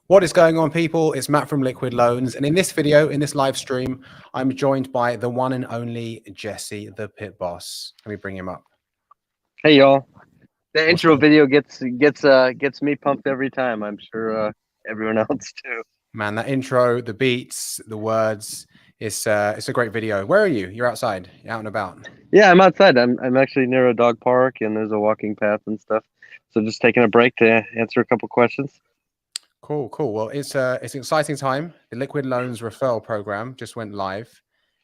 What is going on, people? It's Matt from Liquid Loans, and in this video, in this live stream, I'm joined by the one and only Jesse, the pit boss. Let me bring him up. Hey y'all! The intro video gets me pumped every time. I'm sure everyone else too. Man, that intro, the beats, the words, it's a great video. Where are you? You're outside. You're out and about. Yeah, I'm outside. I'm actually near a dog park, and there's a walking path and stuff. So just taking a break to answer a couple questions. Cool. Well, it's an exciting time. The Liquid Loans referral program just went live,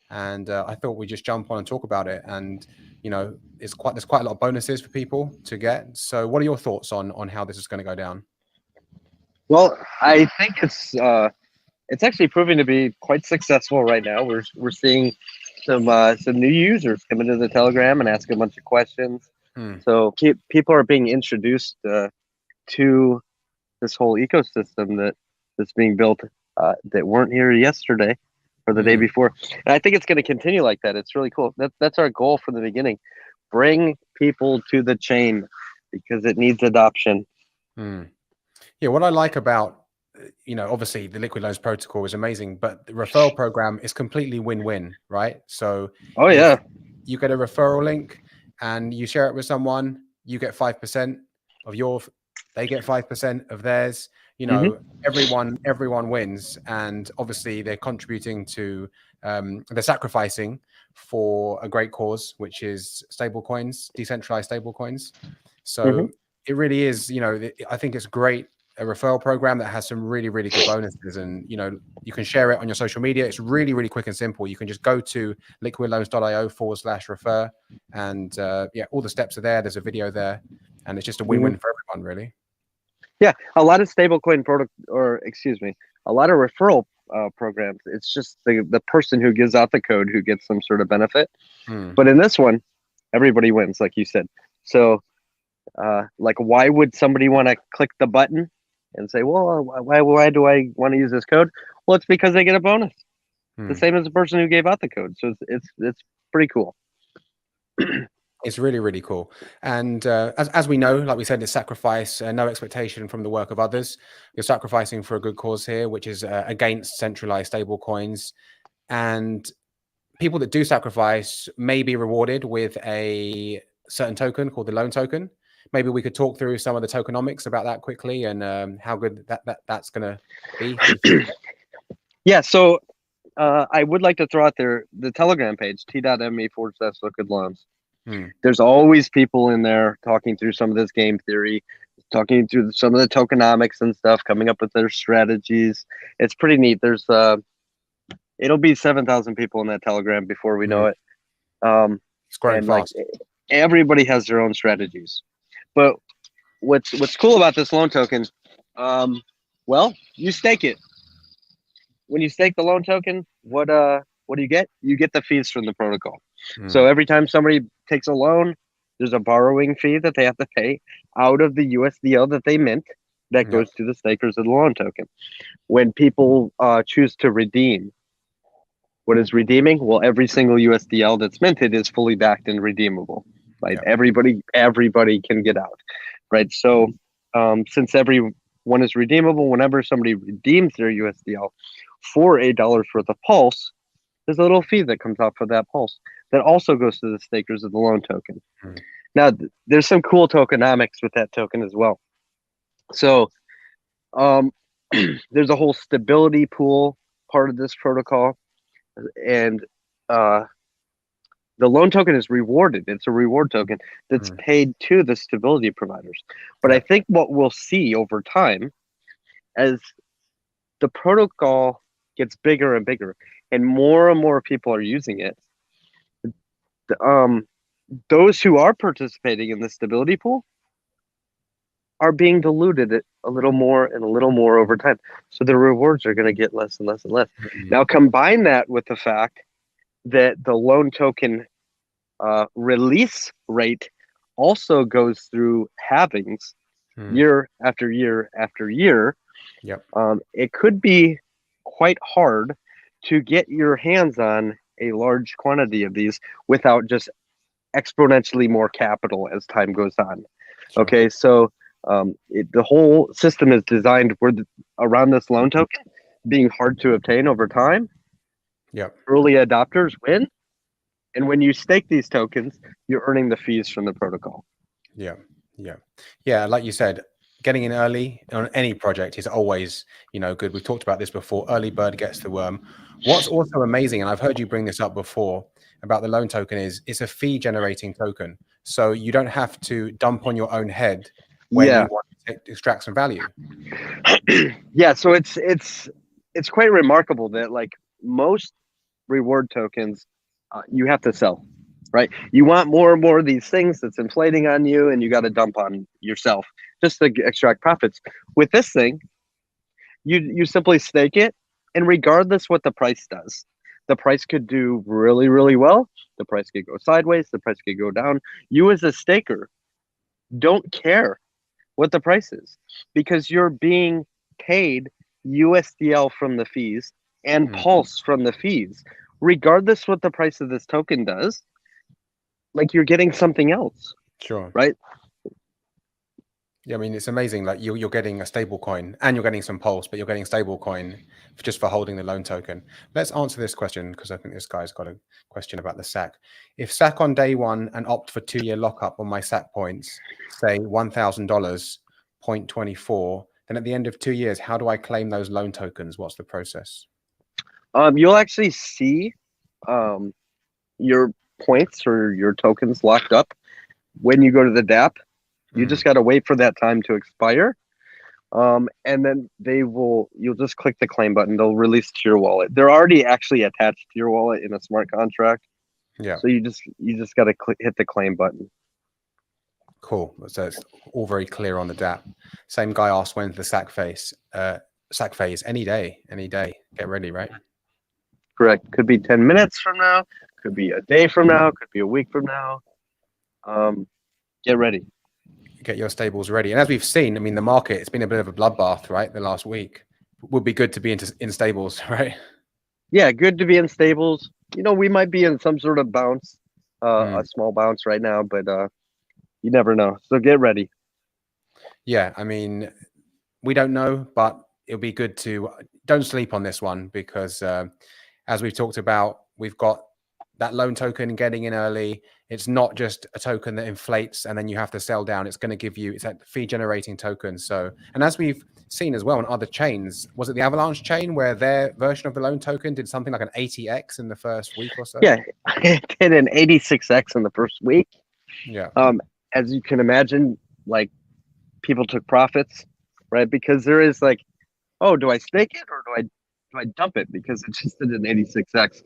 and I thought we'd just jump on and talk about it. And you know, there's quite a lot of bonuses for people to get. So, what are your thoughts on how this is going to go down? Well, I think it's actually proving to be quite successful right now. We're seeing some new users come into the Telegram and ask a bunch of questions. So people are being introduced to this whole ecosystem that's being built that weren't here yesterday or the day before. And I think it's going to continue like that. It's really cool. That's our goal from the beginning. Bring people to the chain because it needs adoption. Yeah, what I like about, obviously the Liquid Loans protocol is amazing, but the referral program is completely win-win, right? So you get a referral link and you share it with someone, you get 5% of they get 5% of theirs. Everyone wins, and obviously they're contributing to they're sacrificing for a great cause, which is stablecoins, decentralized stablecoins. So it really is, I think it's great, a referral program that has some really good bonuses, and you can share it on your social media. It's really quick and simple. You can just go to liquidloans.io/refer, and all the steps are there. There's a video there, and it's just a win-win for everyone, really. Yeah, a lot of stablecoin a lot of referral programs. It's just the person who gives out the code who gets some sort of benefit. But in this one, everybody wins, like you said. So, why would somebody want to click the button and say, "Well, why do I want to use this code?" Well, it's because they get a bonus, the same as the person who gave out the code. So it's pretty cool. It's really cool. And as we know, like we said, it's sacrifice, no expectation from the work of others. You're sacrificing for a good cause here, which is against centralized stable coins. And people that do sacrifice may be rewarded with a certain token called the loan token. Maybe we could talk through some of the tokenomics about that quickly, and how good that's going to be. Yeah, so I would like to throw out there the Telegram page, t.me/liquid loans. There's always people in there talking through some of this game theory, talking through some of the tokenomics and stuff, coming up with their strategies. It's pretty neat. There's it'll be 7,000 people in that Telegram before we know it. It's growing fast. Everybody has their own strategies. But what's cool about this loan token, well, you stake it. When you stake the loan token, what do you get? You get the fees from the protocol. So every time somebody takes a loan, there's a borrowing fee that they have to pay out of the USDL that they mint that goes to the stakers of the loan token. When people choose to redeem, what is redeeming? Well, every single USDL that's minted is fully backed and redeemable. Right? Everybody can get out. Right? So since everyone is redeemable, whenever somebody redeems their USDL for $8 worth of pulse, there's a little fee that comes off of that pulse that also goes to the stakers of the loan token. Now, there's some cool tokenomics with that token as well. So there's a whole stability pool part of this protocol, and the loan token is rewarded. It's a reward token that's paid to the stability providers. But I think what we'll see over time, as the protocol gets bigger and bigger and more people are using it, those who are participating in the stability pool are being diluted a little more and a little more over time. So the rewards are going to get less and less and less. Now combine that with the fact that the loan token release rate also goes through halvings year after year after year. It could be quite hard to get your hands on a large quantity of these without just exponentially more capital as time goes on. Okay, so the whole system is designed where around this loan token being hard to obtain over time. Yep. Early adopters win. And when you stake these tokens, you're earning the fees from the protocol. Yeah. Yeah. Yeah. Like you said, getting in early on any project is always, good. We've talked about this before. Early bird gets the worm. What's also amazing, and I've heard you bring this up before about the loan token, is it's a fee generating token. So you don't have to dump on your own head when you want to extract some value. Yeah. So it's quite remarkable that like most reward tokens, you have to sell, right? You want more and more of these things that's inflating on you, and you got to dump on yourself just to extract profits. With this thing, you simply stake it, and regardless what the price does, the price could do really, really well. The price could go sideways. The price could go down. You as a staker don't care what the price is because you're being paid USDL from the fees and Pulse from the fees. Regardless what the price of this token does, like you're getting something else. Sure. Right? Yeah, I mean, it's amazing. Like you're getting a stable coin and you're getting some Pulse, but you're getting stable coin just for holding the loan token. Let's answer this question because I think this guy's got a question about the SAC. If SAC on day one and opt for 2-year lockup on my SAC points, say $1,000, 0.24, then at the end of 2 years, how do I claim those loan tokens? What's the process? You'll actually see your points or your tokens locked up when you go to the DApp. You just got to wait for that time to expire. And then you'll just click the claim button. They'll release to your wallet. They're already actually attached to your wallet in a smart contract. Yeah. So you just got to hit the claim button. Cool. So it's all very clear on the DApp. Same guy asked when's the SAC phase. SAC phase any day. Get ready, right? Correct. Could be 10 minutes from now. Could be a day from now. Could be a week from now. Get ready. Get your stables ready. And as we've seen, I mean, the market, it's been a bit of a bloodbath, right? The last week. Would be good to be in stables, right? Yeah, good to be in stables. We might be in some sort of bounce, a small bounce right now, but you never know. So get ready. Yeah, I mean, we don't know, but it'll be good to don't sleep on this one because as we've talked about, we've got that loan token getting in early. It's not just a token that inflates and then you have to sell down. It's going to give you, it's a fee generating token. So, and as we've seen as well on other chains, was it the Avalanche chain where their version of the loan token did something like an 80x in the first week or so? Yeah, it did an 86x in the first week. Yeah. As you can imagine, like people took profits, right? Because there is like, oh, do I stake it or do I dump it? Because it just did an 86x.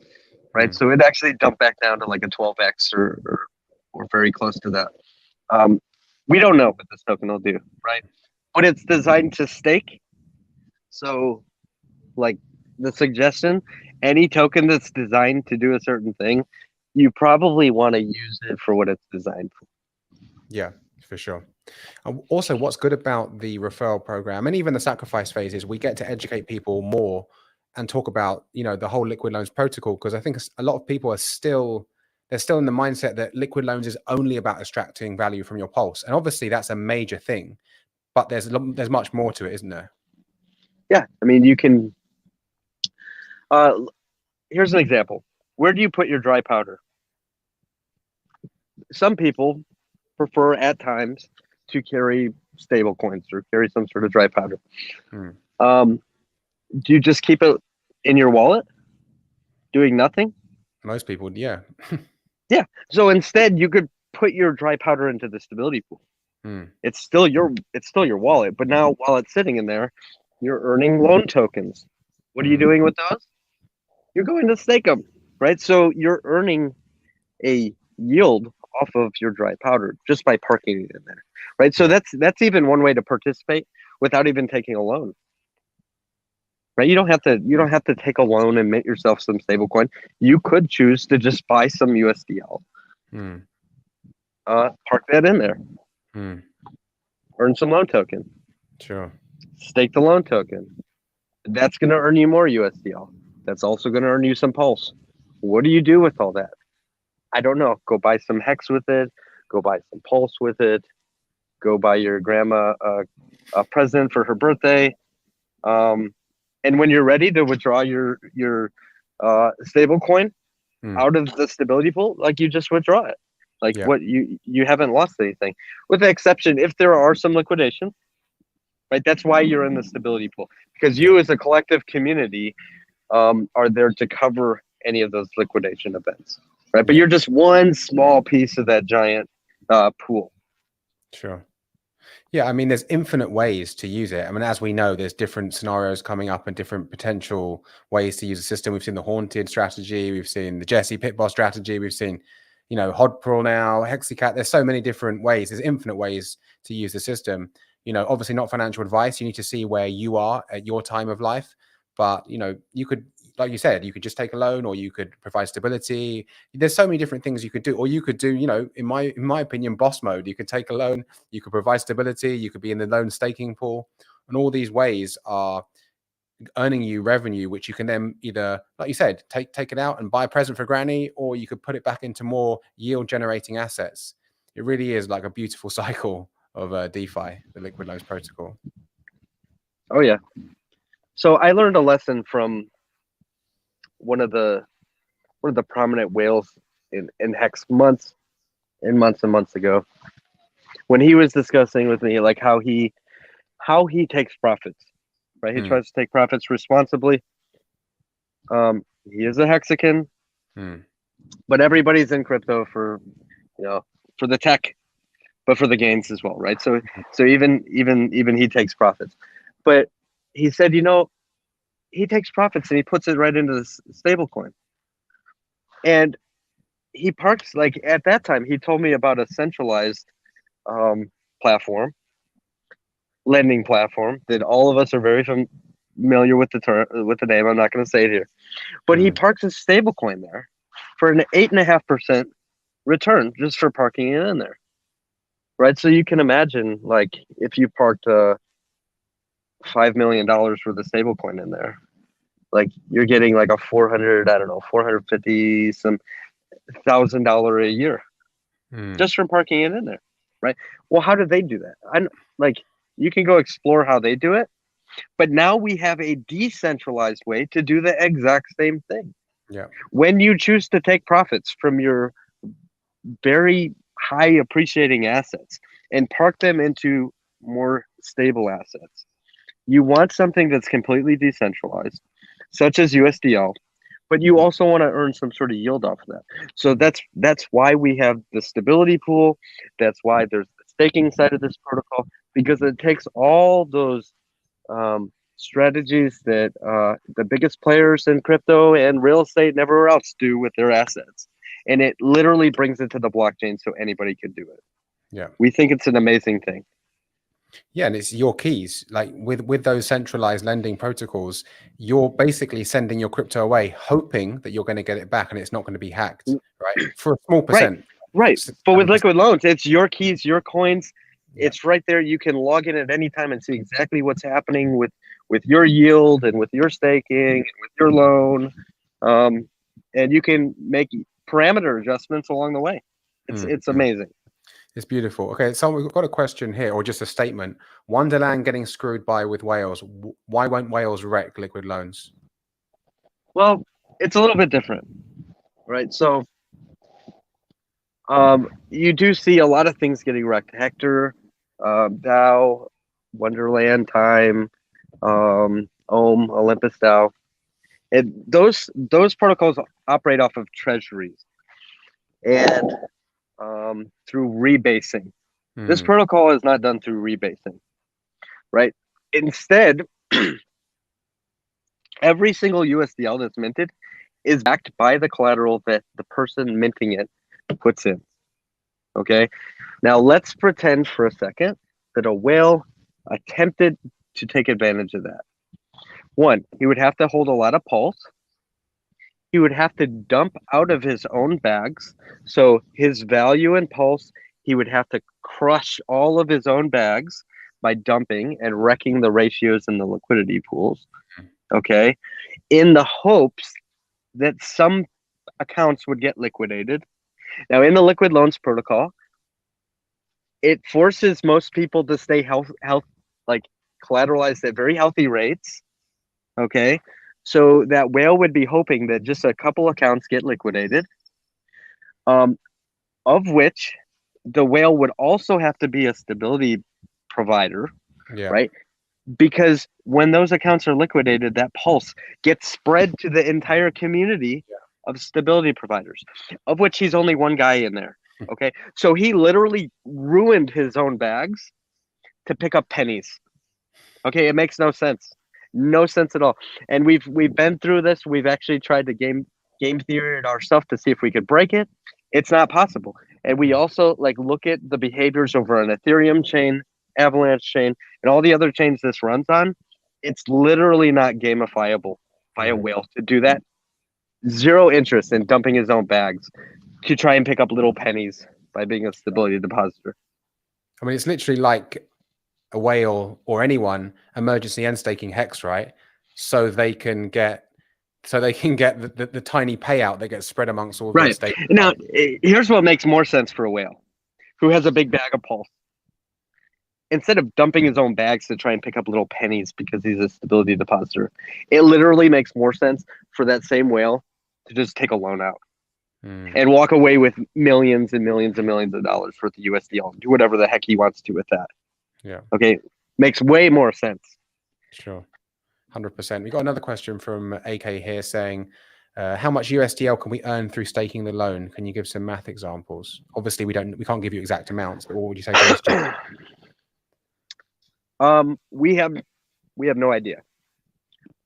Right, so it actually dumped back down to like a 12x or very close to that. We don't know what this token will do, right? But it's designed to stake. So, like the suggestion, any token that's designed to do a certain thing, you probably want to use it for what it's designed for. Yeah, for sure. Also, what's good about the referral program and even the sacrifice phase is we get to educate people more and talk about, the whole liquid loans protocol, because I think a lot of people they're still in the mindset that liquid loans is only about extracting value from your Pulse. And obviously that's a major thing, but there's much more to it, isn't there? Yeah. I mean, you can, here's an example. Where do you put your dry powder? Some people prefer at times to carry stable coins or carry some sort of dry powder. Do you just keep it in your wallet doing nothing? Most people, yeah. Yeah. So instead you could put your dry powder into the stability pool. It's still your wallet, but now while it's sitting in there, you're earning loan tokens. What are you doing with those? You're going to stake them, right? So you're earning a yield off of your dry powder just by parking it in there, right? So that's even one way to participate without even taking a loan. Right, you don't have to take a loan and mint yourself some stable coin. You could choose to just buy some USDL, park that in there, earn some loan token, sure, stake the loan token. That's going to earn you more USDL. That's also going to earn you some Pulse. What do you do with all that? I don't know. Go buy some Hex with it. Go buy some Pulse with it. Go buy your grandma a present for her birthday. And when you're ready to withdraw your stable coin out of the stability pool, like you just withdraw it. Like what you haven't lost anything, with the exception if there are some liquidations, right? That's why you're in the stability pool, because you as a collective community are there to cover any of those liquidation events, right? But you're just one small piece of that giant pool. Sure. Yeah, I mean, there's infinite ways to use it. I mean, as we know, there's different scenarios coming up and different potential ways to use the system. We've seen the haunted strategy, we've seen the Jesse Pitboss strategy, we've seen, you know, Hodpril now, Hexicat. There's so many different ways. There's infinite ways to use the system. You know, obviously not financial advice. You need to see where you are at your time of life. But, you know, you could, like you said, you could just take a loan, or you could provide stability. There's so many different things you could do, or you could do, you know, in my opinion, boss mode. You could take a loan, you could provide stability, you could be in the loan staking pool, and all these ways are earning you revenue, which you can then either, like you said, take it out and buy a present for granny, or you could put it back into more yield generating assets. It really is like a beautiful cycle of DeFi, the liquid loans protocol. Oh yeah. So I learned a lesson from one of the prominent whales in Hex months and months ago, when he was discussing with me like how he takes profits, right? He tries to take profits responsibly. He is a Hexican, but everybody's in crypto for, you know, for the tech, but for the gains as well, right? So even he takes profits, but he said, you know, he takes profits and he puts it right into the stable coin. And he parks, like at that time, he told me about a centralized platform, lending platform that all of us are very familiar with the name. I'm not going to say it here, but he parks a stable coin there for an 8.5% return just for parking it in there, right? So you can imagine, like, if you parked $5 million worth of stable coin in there, like you're getting like a $450 some $1,000 a year just from parking it in there, right? Well, how do they do that? Like, you can go explore how they do it, but now we have a decentralized way to do the exact same thing. Yeah. When you choose to take profits from your very high appreciating assets and park them into more stable assets, you want something that's completely decentralized, such as USDL, but you also want to earn some sort of yield off of that. So that's why we have the stability pool. That's why there's the staking side of this protocol, because it takes all those strategies that the biggest players in crypto and real estate and everywhere else do with their assets, and it literally brings it to the blockchain so anybody could do it. Yeah, we think it's an amazing thing. Yeah, and it's your keys. Like with those centralized lending protocols, you're basically sending your crypto away, hoping that you're going to get it back and it's not going to be hacked, right? For a small percent. Right. But with liquid loans, it's your keys, your coins. Yeah. It's right there. You can log in at any time and see exactly what's happening with your yield and with your staking and with your loan. And you can make parameter adjustments along the way. It's amazing. It's beautiful. Okay, so we've got a question here, or just a statement. Wonderland getting screwed by with whales. Why won't whales wreck liquid loans? Well, it's a little bit different, right? So you do see a lot of things getting wrecked. Hector, DAO, Wonderland, Time, Ohm, Olympus DAO. And those protocols operate off of treasuries and through rebasing. This protocol is not done through rebasing, right? Instead, every single USDL that's minted is backed by the collateral that the person minting it puts in. Okay, now let's pretend for a second that a whale attempted to take advantage of that. One, he would have to hold a lot of pulse. He would have to dump out of his own bags. So his value in pulse, he would have to crush all of his own bags by dumping and wrecking the ratios in the liquidity pools. Okay, in the hopes that some accounts would get liquidated. Now, in the liquid loans protocol, it forces most people to stay like collateralized at very healthy rates. Okay, so that whale would be hoping that just a couple accounts get liquidated, of which the whale would also have to be a stability provider, right? Because when those accounts are liquidated, that pulse gets spread to the entire community of stability providers, of which he's only one guy in there. Okay, so he literally ruined his own bags to pick up pennies. Okay, it makes no sense. No sense at all. And we've been through this. We've actually tried to game theory our stuff to see if we could break it. It's not possible. And we also like look at the behaviors over an Ethereum chain, Avalanche chain, and all the other chains this runs on. It's literally not gamifiable by a whale to do that. Zero interest in dumping his own bags to try and pick up little pennies by being a stability depositor. I mean, it's literally like a whale or anyone emergency end staking Hex, right? So they can get the tiny payout that gets spread amongst all the stakes. Now, here's what makes more sense for a whale who has a big bag of pulse. Instead of dumping his own bags to try and pick up little pennies because he's a stability depositor, it literally makes more sense for that same whale to just take a loan out and walk away with millions and millions and millions of dollars worth of USDL. Do whatever the heck he wants to with that. Yeah. Okay. Makes way more sense. Sure. 100%. We got another question from AK here saying, how much USDL can we earn through staking the loan? Can you give some math examples? Obviously, we can't give you exact amounts, but what would you say? We have no idea.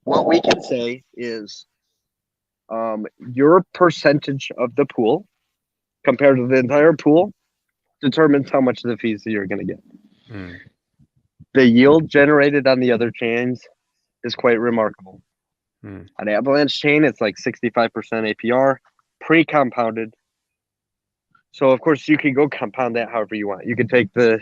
What we can say is your percentage of the pool compared to the entire pool determines how much of the fees that you're going to get. The yield generated on the other chains is quite remarkable. On Avalanche chain, it's like 65% APR, pre-compounded. So of course you can go compound that however you want. You can take the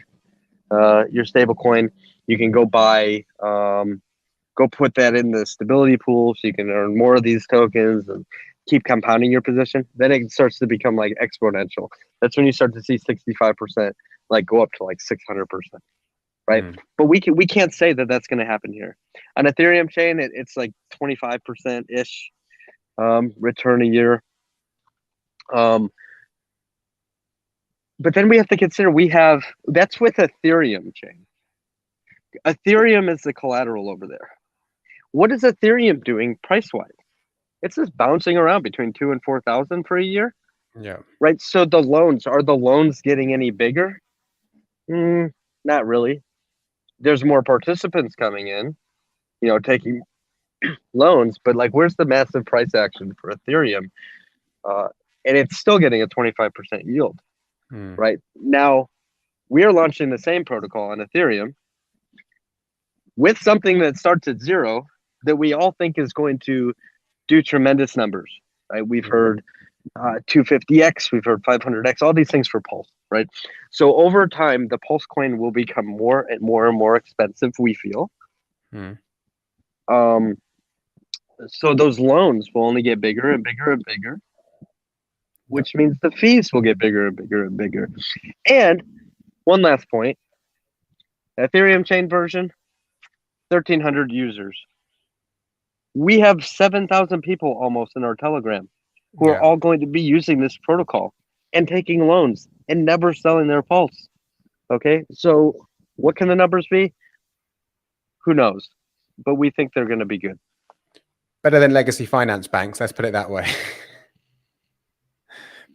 your stable coin, you can go buy, go put that in the stability pool so you can earn more of these tokens and keep compounding your position. Then it starts to become like exponential. That's when you start to see 65% like go up to like 600%. Right. But we can't say that that's going to happen here. On Ethereum chain, it's like 25% ish return a year. But then we have to consider that's with Ethereum chain. Ethereum is the collateral over there. What is Ethereum doing price wise? It's just bouncing around between 2,000 and 4,000 for a year. Yeah. Right. So the loans getting any bigger? Not really. There's more participants coming in, taking loans, but like, where's the massive price action for Ethereum? And it's still getting a 25% yield, right? Now, we are launching the same protocol on Ethereum with something that starts at 0 that we all think is going to do tremendous numbers, right? We've heard 250x, we've heard 500x, all these things for Pulse, right? So over time, the Pulse coin will become more and more and more expensive, we feel. So those loans will only get bigger and bigger and bigger, which means the fees will get bigger and bigger and bigger. And one last point, Ethereum chain version, 1,300 users. We have 7,000 people almost in our Telegram who are all going to be using this protocol and taking loans and never selling their Pulse. Okay, so what can the numbers be? Who knows? But we think they're going to be good. Better than legacy finance banks, let's put it that way.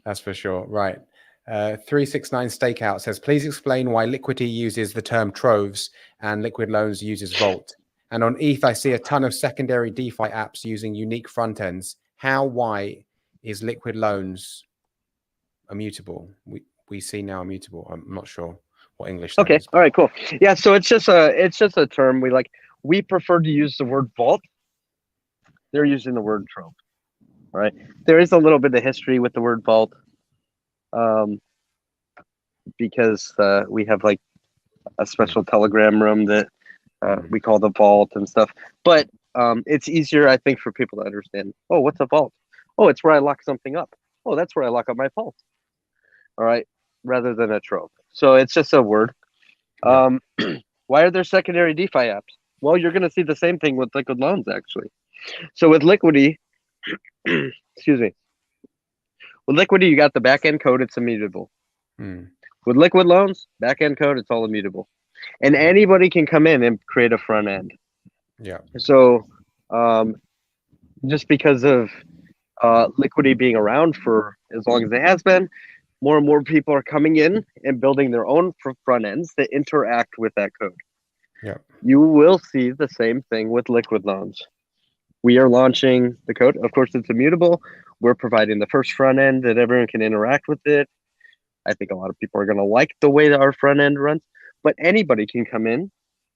That's for sure. Right. 369 Stakeout says, please explain why Liquity uses the term troves and Liquid Loans uses Vault. And on ETH, I see a ton of secondary DeFi apps using unique front ends. Why is Liquid Loans immutable? We see now immutable. I'm not sure what English that is. All right, cool. Yeah, so it's just a term we prefer to use the word vault. They're using the word trove. All right. There is a little bit of history with the word vault. Because we have like a special Telegram room that we call the vault and stuff. But it's easier, I think, for people to understand. Oh, what's a vault? Oh, it's where I lock something up. Oh, that's where I lock up my Pulse. All right, rather than a trove. So it's just a word. Why are there secondary DeFi apps? Well, you're going to see the same thing with liquid loans, actually. So with Liquity, excuse me, with Liquity, you got the back-end code, it's immutable. With liquid loans, back-end code, it's all immutable. And anybody can come in and create a front end. Yeah. So just because of Liquity being around for as long as it has been, more and more people are coming in and building their own front ends that interact with that code. Yeah. You will see the same thing with liquid loans. We are launching the code. Of course, it's immutable. We're providing the first front end that everyone can interact with it. I think a lot of people are going to like the way that our front end runs, but anybody can come in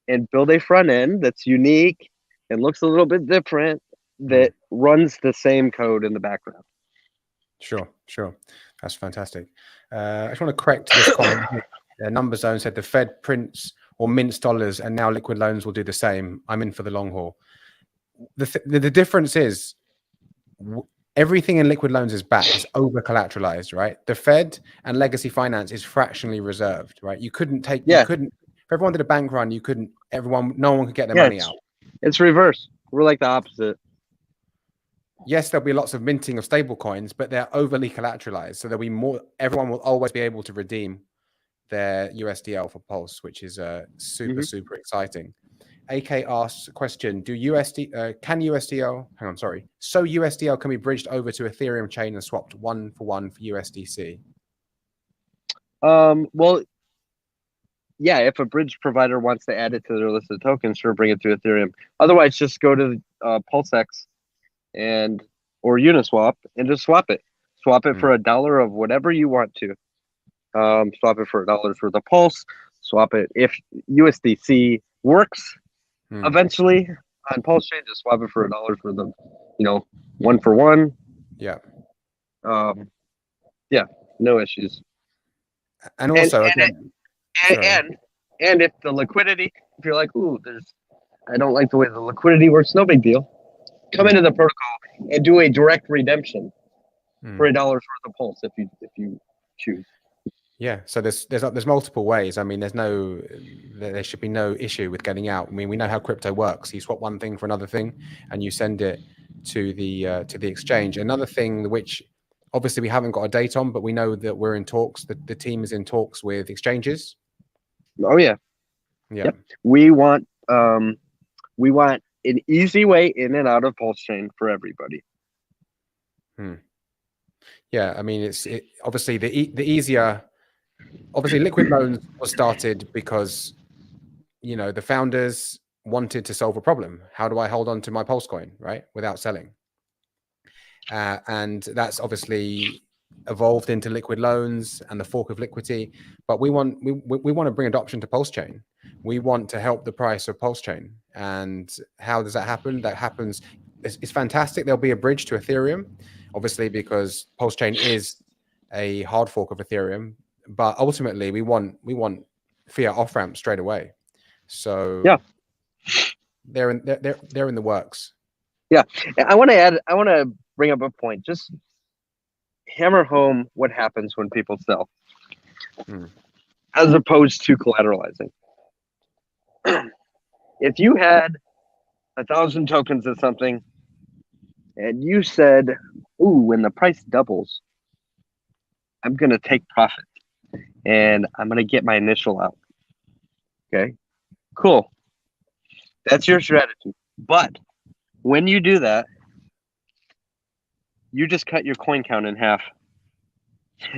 and build a front end that's unique and looks a little bit different that runs the same code in the background. Sure. That's fantastic. I just want to correct this comment. Number Zone said the Fed prints or mints dollars and now liquid loans will do the same. I'm in for the long haul. The difference is everything in liquid loans is backed, it's over collateralized, right? The Fed and legacy finance is fractionally reserved, right? You couldn't take, you couldn't, if everyone did a bank run, you couldn't, no one could get their money out. It's reverse. We're like the opposite. Yes, there'll be lots of minting of stable coins, but they're overly collateralized. So there'll be more, everyone will always be able to redeem their USDL for Pulse, which is super exciting. AK asks a question: so USDL can be bridged over to Ethereum chain and swapped 1-for-1 for USDC? Well, yeah, if a bridge provider wants to add it to their list of tokens, sure, bring it to Ethereum. Otherwise, just go to PulseX or Uniswap and just swap it. Swap it for $1 of whatever you want to. Swap it for $1 for the Pulse. Swap it if USDC works. Eventually on Pulse Chain, just swap it for $1 for the, 1-for-1. Yeah. Yeah, no issues. And also, and if the liquidity, if you're like, I don't like the way the liquidity works, no big deal. Come into the protocol and do a direct redemption for $1 worth of Pulse if you choose. Yeah, so there's multiple ways. I mean, there should be no issue with getting out. I mean, we know how crypto works. You swap one thing for another thing, and you send it to the exchange. Another thing which obviously we haven't got a date on, but we know that we're in talks. The team is in talks with exchanges. Oh yeah, yeah. Yep. We want an easy way in and out of Pulse Chain for everybody. Yeah, I mean, obviously the easier. Obviously, liquid loans was started because, the founders wanted to solve a problem. How do I hold on to my Pulse coin, right, without selling? And that's obviously evolved into liquid loans and the fork of Liquity. But we want to bring adoption to Pulse Chain. We want to help the price of Pulse Chain. And how does that happen? That happens. It's fantastic. There'll be a bridge to Ethereum, obviously, because Pulse Chain is a hard fork of Ethereum. But ultimately, we want fiat off ramp straight away. So yeah, they're in the works. Yeah, I want to bring up a point. Just hammer home what happens when people sell, as opposed to collateralizing. If you had 1,000 tokens of something, and you said, "Ooh, when the price doubles, I'm going to take profit." And I'm going to get my initial out. Okay, cool. That's your strategy. But when you do that, you just cut your coin count in half.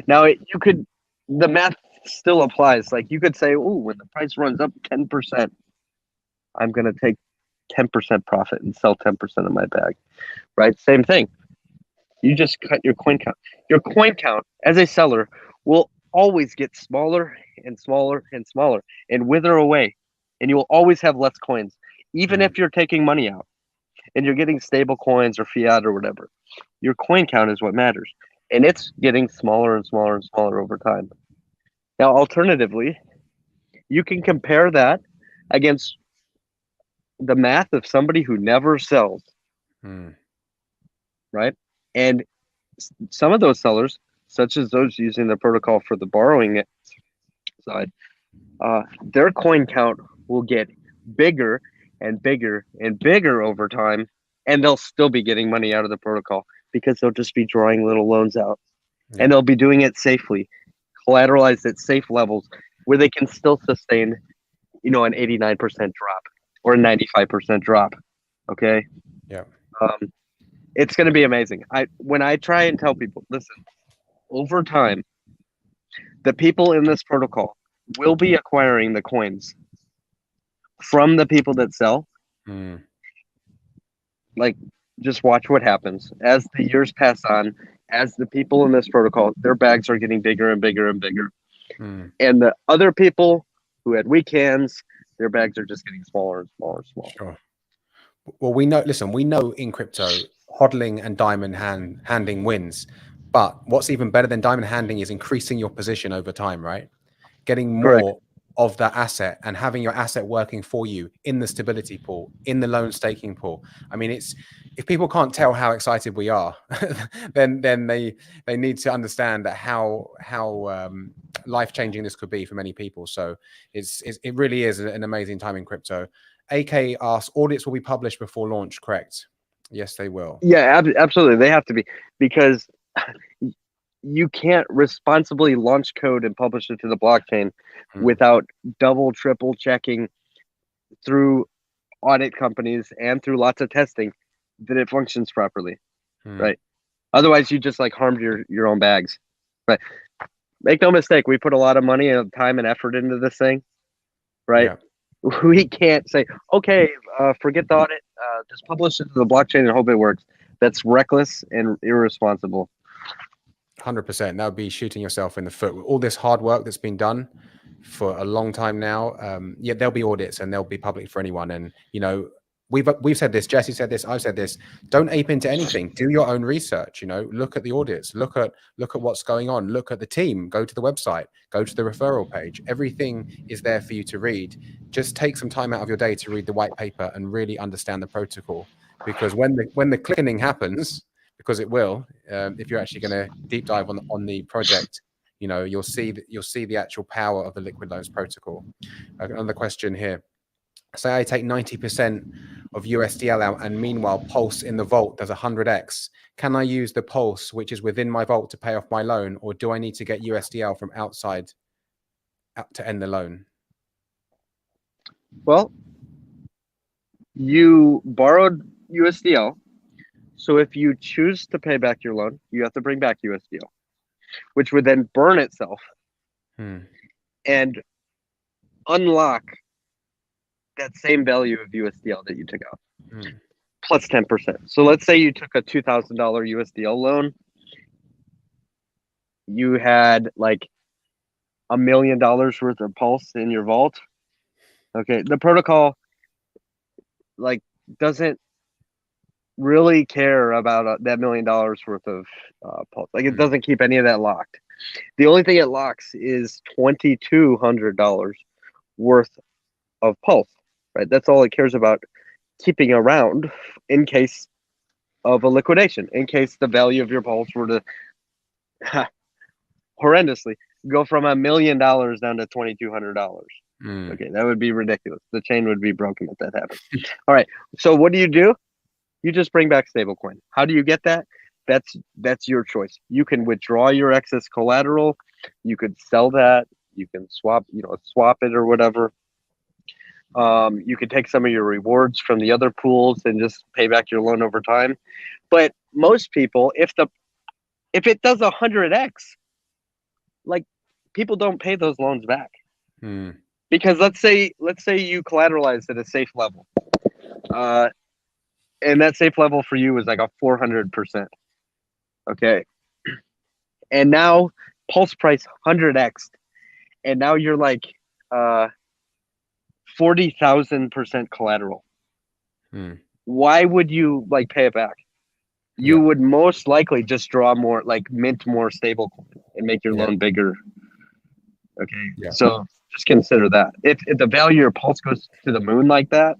Now, the math still applies. Like you could say, when the price runs up 10%, I'm going to take 10% profit and sell 10% of my bag. Right? Same thing. You just cut your coin count. Your coin count as a seller will always get smaller and smaller and smaller and wither away, and you will always have less coins, even if you're taking money out and you're getting stable coins or fiat or whatever. Your coin count is what matters, and it's getting smaller and smaller and smaller over time. Now, alternatively, you can compare that against the math of somebody who never sells, right? And some of those sellers, such as those using the protocol for the borrowing side, their coin count will get bigger and bigger and bigger over time, and they'll still be getting money out of the protocol because they'll just be drawing little loans out, and they'll be doing it safely, collateralized at safe levels where they can still sustain, an 89% drop or a 95% drop. Okay. Yeah. It's going to be amazing. When I try and tell people, listen, over time, the people in this protocol will be acquiring the coins from the people that sell. Like, just watch what happens as the years pass on. As the people in this protocol, their bags are getting bigger and bigger and bigger, and the other people who had weak hands, their bags are just getting smaller and smaller and smaller. Sure. Well, we know in crypto, hodling and diamond handing wins. But what's even better than diamond handing is increasing your position over time, right? Getting more of that asset and having your asset working for you in the stability pool, in the loan staking pool. I mean, if people can't tell how excited we are, then they need to understand that how life-changing this could be for many people. So it really is an amazing time in crypto. AK asks, audits will be published before launch, correct? Yes, they will. Yeah, absolutely. They have to be, because you can't responsibly launch code and publish it to the blockchain without double, triple checking through audit companies and through lots of testing that it functions properly, right? Otherwise, you just harmed your own bags, right? Make no mistake, we put a lot of money and time and effort into this thing, right? Yeah. We can't say, okay, forget the audit, just publish it to the blockchain and hope it works. That's reckless and irresponsible. 100%. That would be shooting yourself in the foot. All this hard work that's been done for a long time now. Yeah, there'll be audits and they'll be public for anyone. And we've said this. Jesse said this. I've said this. Don't ape into anything. Do your own research. Look at the audits. Look at what's going on. Look at the team. Go to the website. Go to the referral page. Everything is there for you to read. Just take some time out of your day to read the white paper and really understand the protocol. Because when the cleaning happens, because it will, if you're actually going to deep dive on the project, you'll see the actual power of the liquid loans protocol. Another question here. Say I take 90% of USDL out and meanwhile Pulse in the vault does 100x. Can I use the Pulse, which is within my vault, to pay off my loan, or do I need to get USDL from outside to end the loan? Well, you borrowed USDL. So if you choose to pay back your loan, you have to bring back USDL, which would then burn itself and unlock that same value of USDL that you took out, plus 10%. So let's say you took a $2,000 USDL loan. You had like $1 million worth of Pulse in your vault. Okay, the protocol doesn't really care about that $1 million worth of Pulse. It doesn't keep any of that locked. The only thing it locks is $2,200 worth of Pulse, right? That's all it cares about keeping around in case of a liquidation, in case the value of your Pulse were to horrendously go from $1 million down to $2,200. Okay, that would be ridiculous. The chain would be broken if that happened. All right, so what do? You just bring back stablecoin. How do you get that? That's your choice. You can withdraw your excess collateral. You could sell that. You can swap it or whatever. You could take some of your rewards from the other pools and just pay back your loan over time. But most people, if it does 100x, people don't pay those loans back. Because let's say you collateralize at a safe level. And that safe level for you is like a 400%. Okay. And now Pulse price 100x. And now you're 40,000% collateral. Why would you pay it back? You would most likely just draw more, mint more stablecoin and make your loan bigger. Okay. Yeah. So just consider that. If the value of your Pulse goes to the moon like that,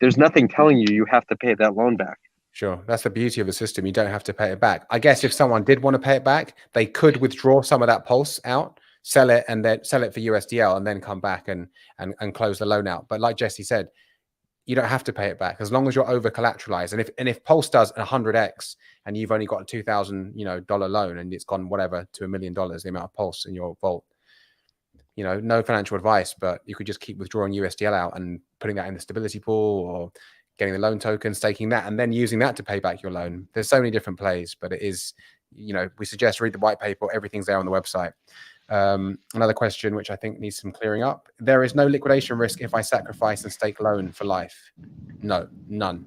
there's nothing telling you have to pay that loan back. Sure. That's the beauty of the system. You don't have to pay it back. I guess if someone did want to pay it back, they could withdraw some of that Pulse out sell it and then sell it for USDL and then come back and close the loan out. But like Jesse said, you don't have to pay it back as long as you're over collateralized. And if Pulse does 100x and you've only got a $2,000 loan and it's gone whatever to $1 million, the amount of Pulse in your vault, no financial advice, but you could just keep withdrawing USDL out and putting that in the stability pool or getting the loan token, staking that, and then using that to pay back your loan. There's so many different plays, but it is, we suggest read the white paper. Everything's there on the website. Another question, which I think needs some clearing up. There is no liquidation risk if I sacrifice and stake loan for life. No, none.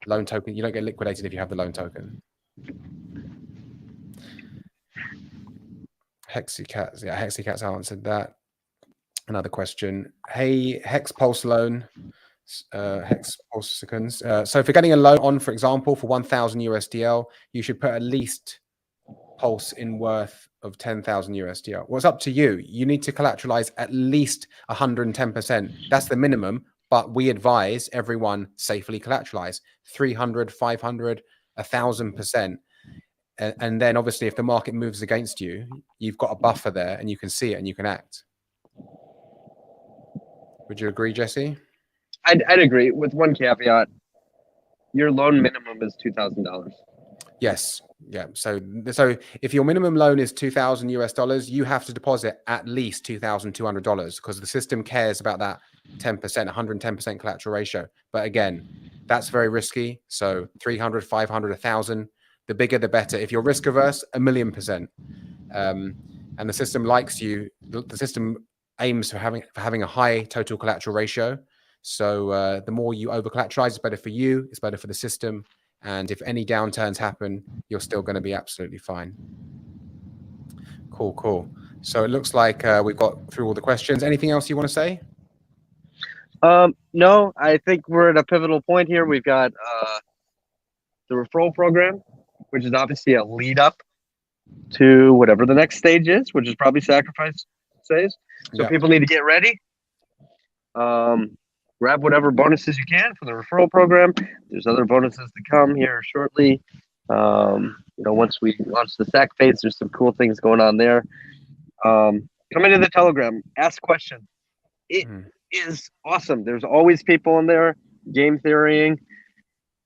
Loan token, you don't get liquidated if you have the loan token. Hexicats, yeah, Hexicats answered that. Another question. Hey, Hex Pulse loan. Hex Pulse seconds. So if you're getting a loan on, for example, for 1,000 USDL, you should put at least Pulse in worth of 10,000 USDL. Well, it's up to you. You need to collateralize at least 110%. That's the minimum, but we advise everyone safely collateralize 300, 500, 1,000%. And then obviously if the market moves against you, you've got a buffer there and you can see it and you can act. Would you agree, Jesse? I'd agree with one caveat. Your loan minimum is $2,000. Yes. Yeah. So if your minimum loan is $2,000 US, you have to deposit at least $2,200 because the system cares about that 10%, 110% collateral ratio. But again, that's very risky. So 300, 500, 1,000, the bigger, the better. If you're risk averse, 1,000,000%. And the system likes you. The system aims for having a high total collateral ratio. So the more you over collateralize, it's better for you. It's better for the system. And if any downturns happen, you're still going to be absolutely fine. Cool. So it looks like we've got through all the questions. Anything else you want to say? No, I think we're at a pivotal point here. We've got the referral program, which is obviously a lead up to whatever the next stage is, which is probably sacrifice phase. So people need to get ready. Grab whatever bonuses you can for the referral program. There's other bonuses to come here shortly. Once we launch the SAC phase, there's some cool things going on there. Come into the Telegram, ask questions. It is awesome. There's always people in there, game theorying.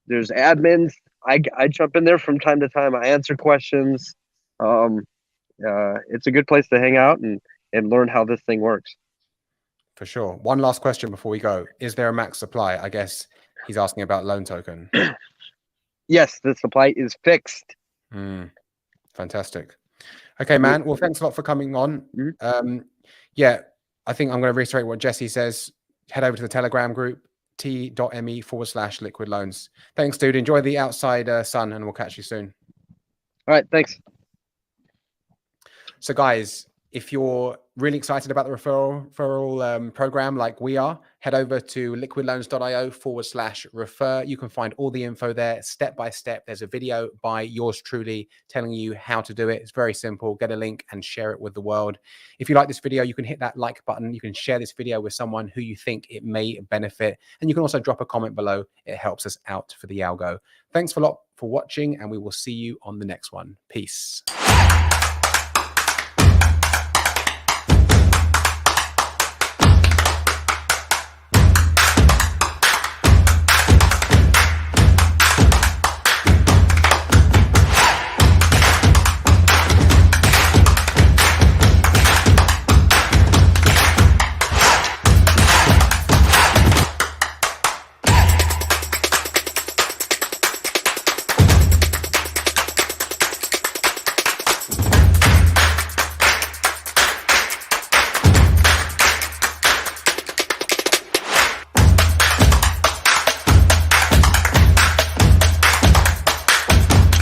There's admins. I jump in there from time to time. I answer questions. It's a good place to hang out and learn how this thing works. For sure. One last question before we go. Is there a max supply? I guess he's asking about loan token. Yes, the supply is fixed. Fantastic. Okay, man. Well, thanks a lot for coming on. Yeah, I think I'm going to reiterate what Jesse says. Head over to the Telegram group, t.me/liquid loans. Thanks, dude. Enjoy the outside sun and we'll catch you soon. All right. Thanks. So guys, if you're really excited about the referral program like we are, head over to liquidloans.io/refer. You can find all the info there step by step. There's a video by yours truly telling you how to do it. It's very simple. Get a link and share it with the world. If you like this video, you can hit that like button. You can share this video with someone who you think it may benefit. And you can also drop a comment below. It helps us out for the algo. Thanks a lot for watching, and we will see you on the next one. Peace.